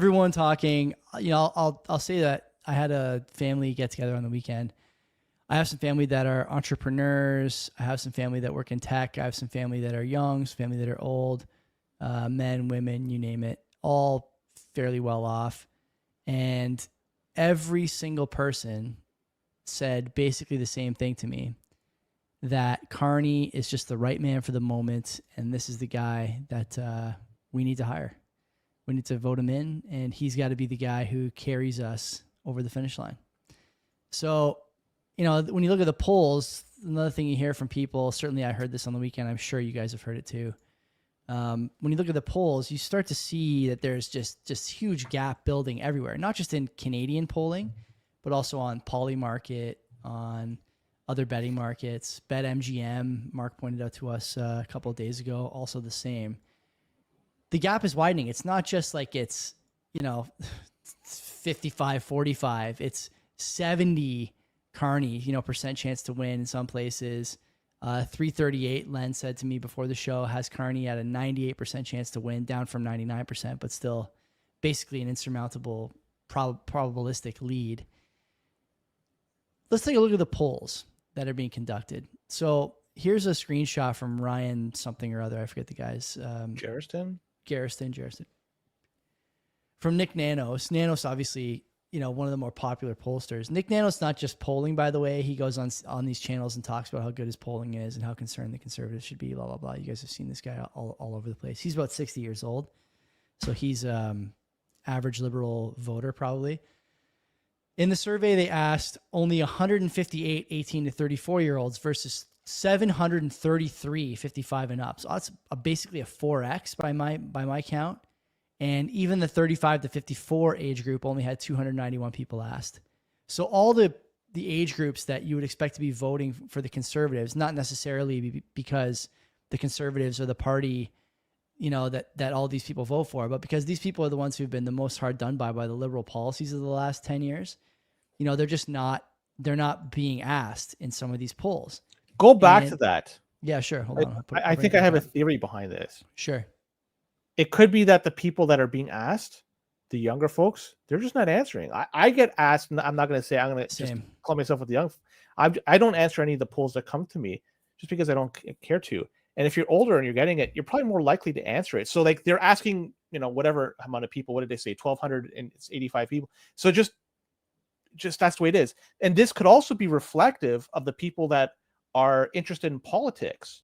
everyone talking. I'll say that I had a family get together on the weekend. I have some family that are entrepreneurs. I have some family that work in tech. I have some family that are young, some family that are old, men, women, you name it, all fairly well off. And every single person said basically the same thing to me, that Carney is just the right man for the moment. And this is the guy that we need to hire. We need to vote him in, and he's got to be the guy who carries us over the finish line. So, when you look at the polls, another thing you hear from people, certainly I heard this on the weekend, I'm sure you guys have heard it too. When you look at the polls, you start to see that there's just huge gap building everywhere, not just in Canadian polling, but also on Polymarket, on other betting markets. BetMGM, Mark pointed out to us a couple of days ago, also the same. The gap is widening. It's not just like it's 55-45. It's 70 Carney, percent chance to win in some places. 338, Len said to me before the show, has Carney at a 98% chance to win, down from 99%, but still basically an insurmountable probabilistic lead. Let's take a look at the polls that are being conducted. So here's a screenshot from Ryan something or other. I forget the guy's. Garrison. From Nick Nanos. Nanos, obviously, one of the more popular pollsters. Nick Nanos not just polling, by the way. He goes on these channels and talks about how good his polling is and how concerned the conservatives should be, blah, blah, blah. You guys have seen this guy all over the place. He's about 60 years old. So he's average liberal voter, probably. In the survey, they asked only 158 18 to 34-year-olds versus 733 55 and up. So that's basically a 4x by my count. And even the 35 to 54 age group only had 291 people asked. So all the age groups that you would expect to be voting for the conservatives, not necessarily because the conservatives are the party, that all these people vote for, but because these people are the ones who've been the most hard done by the liberal policies of the last 10 years. They're not being asked in some of these polls. Go back to that. Yeah, sure. Hold on. I think I have a theory behind this. Sure. It could be that the people that are being asked, the younger folks, they're just not answering. I get asked, I'm not going to say, I'm going to just call myself with the young. I don't answer any of the polls that come to me just because I don't care to. And if you're older and you're getting it, you're probably more likely to answer it. So like they're asking, whatever amount of people, what did they say? 1,285 people. So just that's the way it is. And this could also be reflective of the people that are interested in politics.